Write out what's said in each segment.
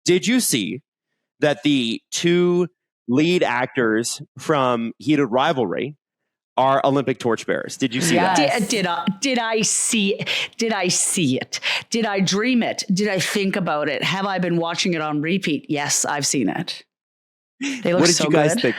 Did you see that the two lead actors from Heated Rivalry are Olympic torchbearers? Did you see that? Did I see it? Did I see it? Did I dream it? Did I think about it? Have I been watching it on repeat? Yes, I've seen it. They look What did so you guys good. think?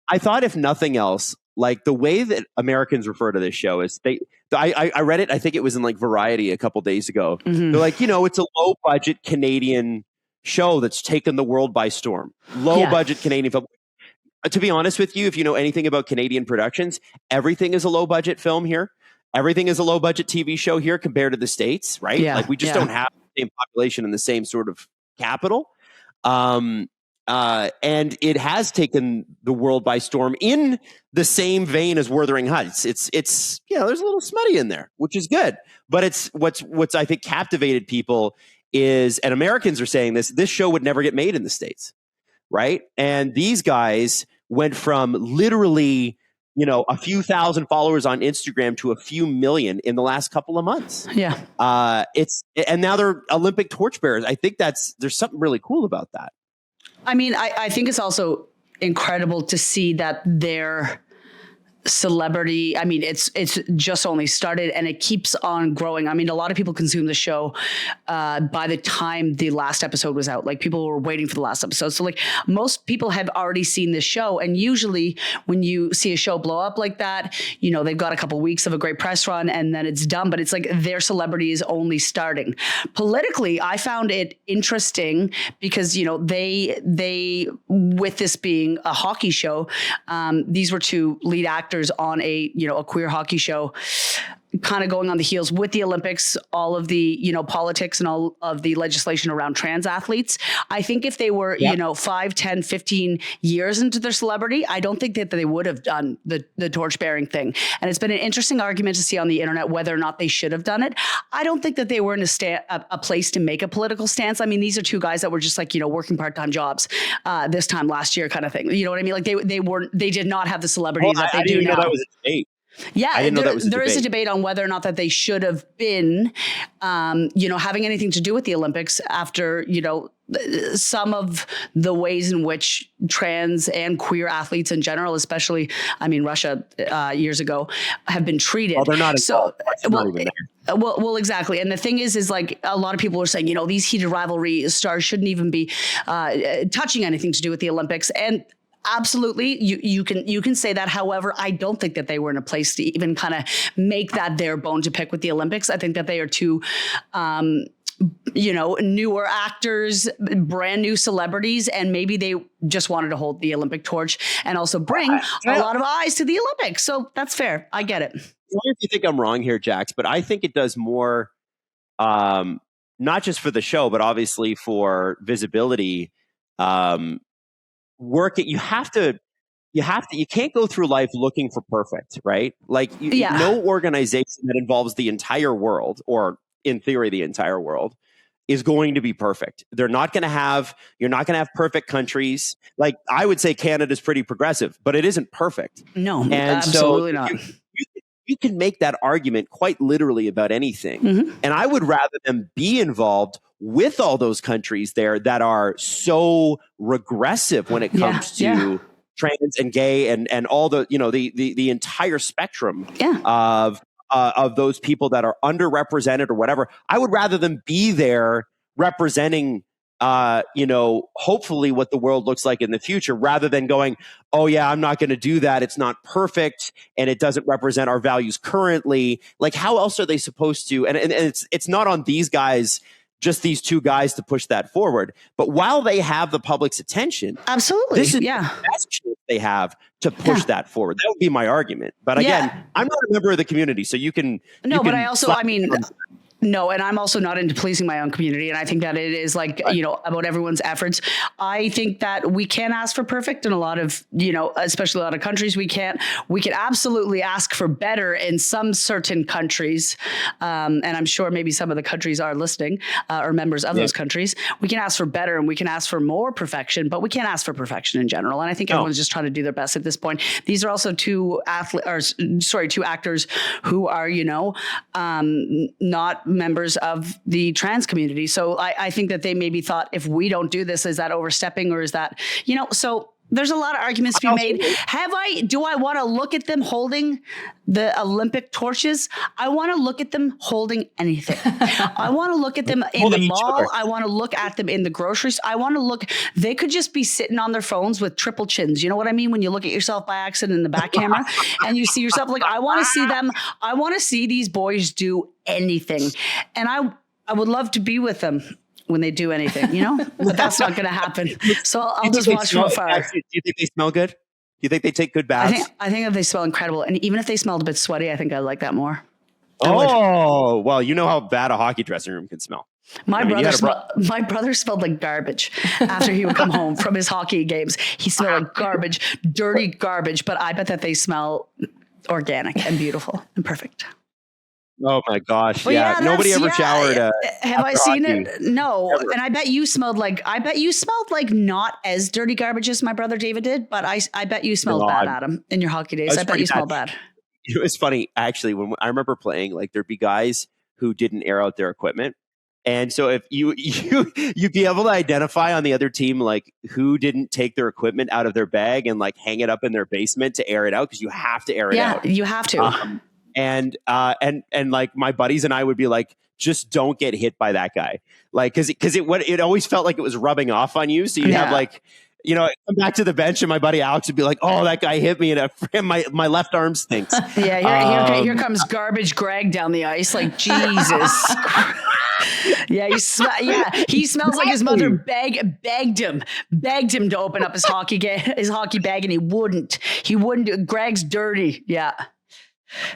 I thought if nothing else, like the way that Americans refer to this show is I read it. I think it was in like Variety a couple days ago. Mm-hmm. They're like, it's a low budget Canadian show that's taken the world by storm. Low budget Canadian film. To be honest with you, if you know anything about Canadian productions, everything is a low budget film here. Everything is a low budget TV show here compared to the States, right? Yeah, like we just don't have the same population and the same sort of capital. And it has taken the world by storm in the same vein as Wuthering Heights. It's there's a little smutty in there, which is good. But it's what's I think captivated people is, and Americans are saying this show would never get made in the States, right? And these guys went from literally, a few thousand followers on Instagram to a few million in the last couple of months. Yeah. And now they're Olympic torchbearers. I think there's something really cool about that. I mean, I think it's also incredible to see that their celebrity, I mean, it's just only started and it keeps on growing. I mean, a lot of people consume the show by the time the last episode was out. Like people were waiting for the last episode. So like most people have already seen this show. And usually when you see a show blow up like that, they've got a couple weeks of a great press run and then it's done. But it's like their celebrity is only starting. Politically, I found it interesting because, they with this being a hockey show, these were two lead actors on a queer hockey show, kind of going on the heels with the Olympics, all of the, politics and all of the legislation around trans athletes. I think if they were, 5, 10, 15 years into their celebrity, I don't think that they would have done the torch bearing thing. And it's been an interesting argument to see on the internet whether or not they should have done it. I don't think that they were in a place to make a political stance. I mean, these are two guys that were just like, working part-time jobs this time last year kind of thing. You know what I mean? Like they did not have the celebrity that they do now. That was a debate. Yeah, there is a debate on whether or not that they should have been, having anything to do with the Olympics after, some of the ways in which trans and queer athletes in general, especially, Russia years ago, have been treated. Well, they're not. Well, exactly. And the thing is like a lot of people are saying, these Heated Rivalry stars shouldn't even be touching anything to do with the Olympics. And absolutely, you can say that. However, I don't think that they were in a place to even kind of make that their bone to pick with the Olympics. I think that they are too, newer actors, brand new celebrities, and maybe they just wanted to hold the Olympic torch and also bring a lot of eyes to the Olympics. So that's fair. I get it. If you think I'm wrong here, Jax, but I think it does more, not just for the show, but obviously for visibility. You can't go through life looking for perfect, right? Like no organization that involves the entire world, or in theory, the entire world, is going to be perfect. You're not going to have perfect countries. Like I would say Canada's pretty progressive, but it isn't perfect. No, and absolutely not. You can make that argument quite literally about anything. Mm-hmm. And I would rather them be involved with all those countries there that are so regressive when it comes to trans and gay and all the, the entire spectrum of those people that are underrepresented or whatever. I would rather them be there representing hopefully what the world looks like in the future, rather than going, oh yeah, I'm not going to do that. It's not perfect and it doesn't represent our values currently. Like, how else are they supposed to? And it's not on these guys, just these two guys, to push that forward. But while they have the public's attention, absolutely, this is the best chance they have to push that forward. That would be my argument. But again, I'm not a member of the community, so you can. No, but I also, no, and I'm also not into pleasing my own community. And I think that it is like, about everyone's efforts. I think that we can ask for perfect in a lot of, especially a lot of countries. We can absolutely ask for better in some certain countries. And I'm sure maybe some of the countries are listening or members of those countries. We can ask for better and we can ask for more perfection, but we can't ask for perfection in general. And I think everyone's just trying to do their best at this point. These are also two actors who are, not members of the trans community. So I think that they maybe thought, if we don't do this, is that overstepping, or is that, so there's a lot of arguments to be made. Do I want to look at them holding the Olympic torches? I want to look at them holding anything. I want to look at them in the mall. I want to look at them in the groceries. They could just be sitting on their phones with triple chins. You know what I mean? When you look at yourself by accident in the back camera and you see yourself, like, I want to see them. I want to see these boys do anything. And I would love to be with them when they do anything, but that's not going to happen. So I'll just watch from afar. Do you think they smell good? Do you think they take good baths? I think that they smell incredible. And even if they smelled a bit sweaty, I think I like that more. Well, you know how bad a hockey dressing room can smell. My brother smelled like garbage after he would come home from his hockey games. He smelled like garbage, dirty garbage, but I bet that they smell organic and beautiful and perfect. Oh my gosh! But yeah, nobody ever showered. Have I seen it? No. Ever. And I bet you smelled like not as dirty garbage as my brother David did, but I bet you smelled bad, Adam, in your hockey days. I bet you smelled bad. It was funny, actually, when I remember playing. Like, there'd be guys who didn't air out their equipment, and so if you'd be able to identify on the other team, like, who didn't take their equipment out of their bag and like hang it up in their basement to air it out, because you have to air it out. Yeah, you have to. And like my buddies and I would be like, just don't get hit by that guy. Like, cause it always felt like it was rubbing off on you. So you'd have like, come back to the bench and my buddy Alex would be like, oh, that guy hit me and my left arm stinks. Yeah. Here comes garbage Greg down the ice. Like, Jesus. He smells like his mother begged him to open up his hockey bag, and he wouldn't do it. Greg's dirty. Yeah.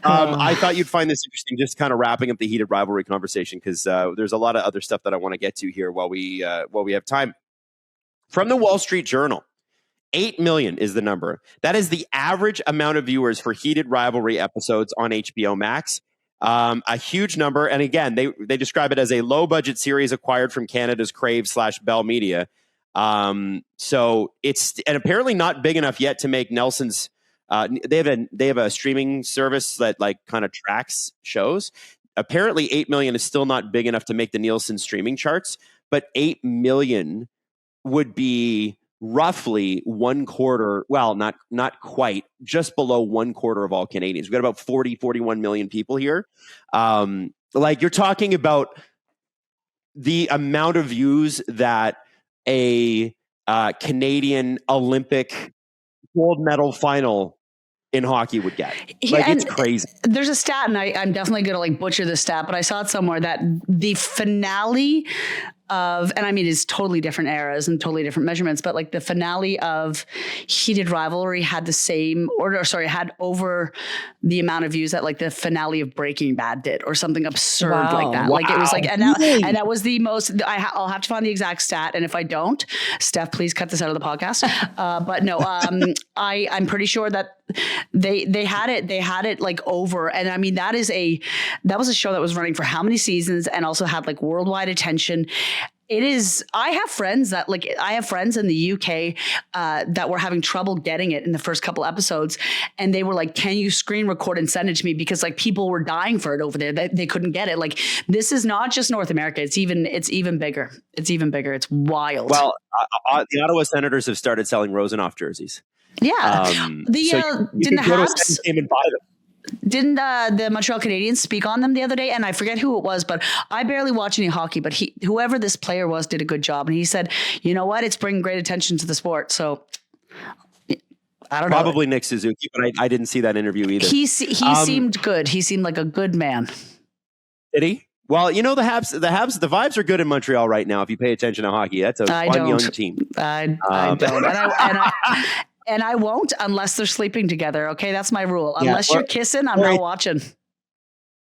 I thought you'd find this interesting, just kind of wrapping up the heated rivalry conversation, because there's a lot of other stuff that I want to get to here while we have time. From the Wall Street Journal, 8 million is the number. That is the average amount of viewers for heated rivalry episodes on HBO Max. A huge number. And again, they describe it as a low budget series acquired from Canada's Crave/Bell Media. So it's apparently not big enough yet to make Nelson's. They have a streaming service that like kind of tracks shows. Apparently 8 million is still not big enough to make the Nielsen streaming charts, but 8 million would be roughly 1/4. Well, not quite, just below 1/4 of all Canadians. We've got about 41 million people here. Like, you're talking about the amount of views that a Canadian Olympic gold medal final in hockey would get. Like, it's crazy. There's a stat, and I'm definitely going to like butcher this stat, but I saw it somewhere that the finale of, and I mean, it's totally different eras and totally different measurements, but like the finale of Heated Rivalry had had over the amount of views that like the finale of Breaking Bad did, or something absurd like that. Wow. Like, it was like, and that was the most, I'll have to find the exact stat. And if I don't, Steph, please cut this out of the podcast. But no, I'm pretty sure that they had it like over. And I mean, that was a show that was running for how many seasons, and also had like worldwide attention. It is. I have friends in the UK that were having trouble getting it in the first couple episodes, and they were like, "Can you screen record and send it to me?" Because like people were dying for it over there. They couldn't get it. Like, this is not just North America. It's even bigger. It's even bigger. It's wild. Well, the Ottawa Senators have started selling Rosenoff jerseys. Yeah. Didn't the Habs and buy them? Didn't the Montreal Canadiens speak on them the other day? And I forget who it was, but I barely watch any hockey, but whoever this player was did a good job. And he said, you know what? It's bringing great attention to the sport. So I don't know. Probably Nick Suzuki, but I didn't see that interview either. He seemed good. He seemed like a good man. Did he? Well, you know, the vibes are good in Montreal right now. If you pay attention to hockey, that's a fun young team. I don't. And I won't unless they're sleeping together. Okay, that's my rule. Unless you're kissing, I'm not watching.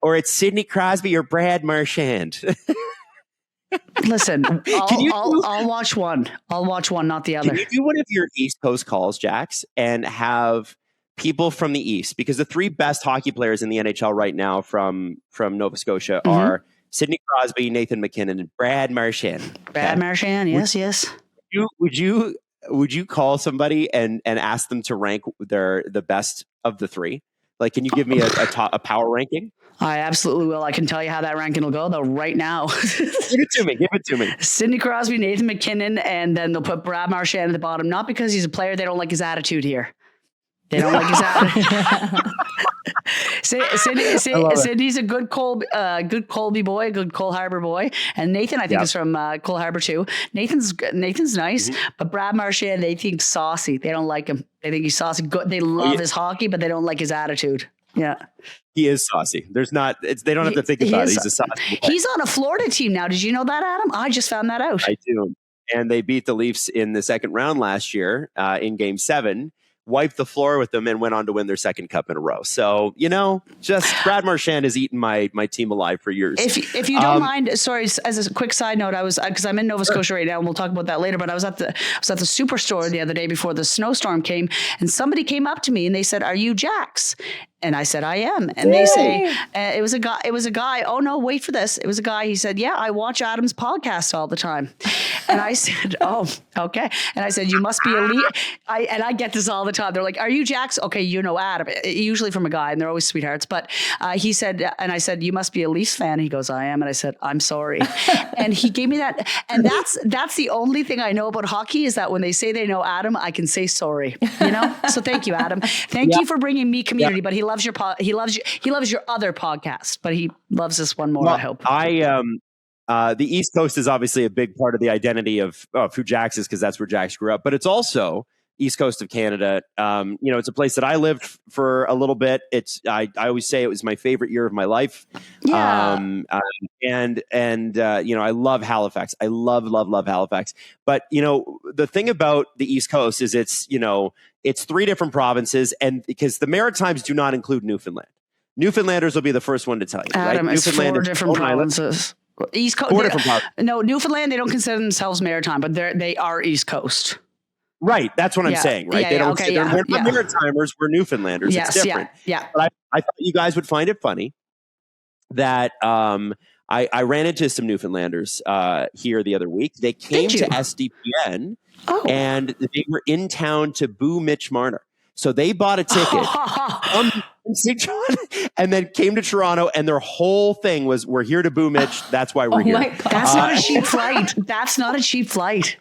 Or it's Sidney Crosby or Brad Marchand. Listen, I'll watch one. I'll watch one, not the other. Can you do one of your East Coast calls, Jax, and have people from the East? Because the three best hockey players in the NHL right now from Nova Scotia are Sidney Crosby, Nathan McKinnon, and Brad Marchand. Brad Marchand, yes. Would you call somebody and ask them to rank the best of the three? Like, can you give me a power ranking? I absolutely will. I can tell you how that ranking will go though right now. Give it to me. Give it to me. Sidney Crosby, Nathan McKinnon, and then they'll put Brad Marchand at the bottom. Not because he's a player. They don't like his attitude here. They don't like his attitude. Sidney's a good Colby boy, good Cole Harbour boy, and Nathan I think is from Cole Harbour too. Nathan's nice, but Brad Marchand they think saucy. They don't like him. They think he's saucy. Good. They love his hockey, but they don't like his attitude. Yeah, he is saucy. There's not. They don't have to think about it. He's a saucy boy. He's on a Florida team now. Did you know that, Adam? I just found that out. I do. And they beat the Leafs in the second round last year in Game 7. Wiped the floor with them and went on to win their second cup in a row. So, just Brad Marchand has eaten my team alive for years. If you don't mind, sorry, as a quick side note, because I'm in Nova Scotia right now and we'll talk about that later, but I was at the Superstore the other day before the snowstorm came and somebody came up to me and they said, "Are you Jax?" And I said, "I am." And they say, it was a guy. Oh no, wait for this. It was a guy. He said, "Yeah, I watch Adam's podcast all the time." And I said, "Oh, okay." And I said, "You must be elite." I get this all the time. They're like, "Are you Jax?" Okay, you know Adam, usually from a guy, and they're always sweethearts. But he said, and I said, "You must be a Leafs fan." He goes, "I am." And I said, "I'm sorry." And he gave me that. And that's the only thing I know about hockey is that when they say they know Adam, I can say sorry. So thank you, Adam. Thank you for bringing me community. But he loves your he loves your other podcast, but he loves this one more. Well, I hope. The East Coast is obviously a big part of the identity of who Jax is because that's where Jax grew up. But it's also East Coast of Canada. It's a place that I lived for a little bit. I always say it was my favorite year of my life. Yeah. I love Halifax. I love Halifax. But the thing about the East Coast is it's 3 different provinces, and because the Maritimes do not include Newfoundland. Newfoundlanders will be the first one to tell you. Adam, right? it's 4 different provinces. East Coast. 4 different provinces. No, Newfoundland. They don't consider themselves maritime, but they are East Coast. Right, that's what I'm saying. Right, they don't. We're not Maritimers. We're Newfoundlanders. Yes, it's different. Yeah. But I thought you guys would find it funny that I ran into some Newfoundlanders here the other week. They came to SDPN and they were in town to boo Mitch Marner. So they bought a ticket from St. John and then came to Toronto, and their whole thing was, "We're here to boo Mitch. That's why we're here." My God. That's not a cheap flight. That's not a cheap flight.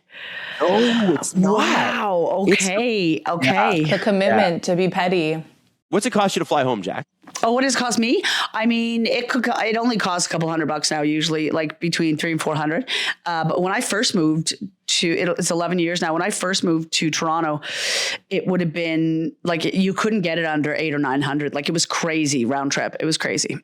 No, it's not. Wow. Okay. The commitment to be petty. What's it cost you to fly home, Jack? Oh, what does it cost me? I mean, it only costs a couple $100 now, usually like between $300 and $400. But when I first moved it's 11 years now. When I first moved to Toronto, it would have been like, you couldn't get it under $800 or $900. Like it was crazy round trip. It was crazy.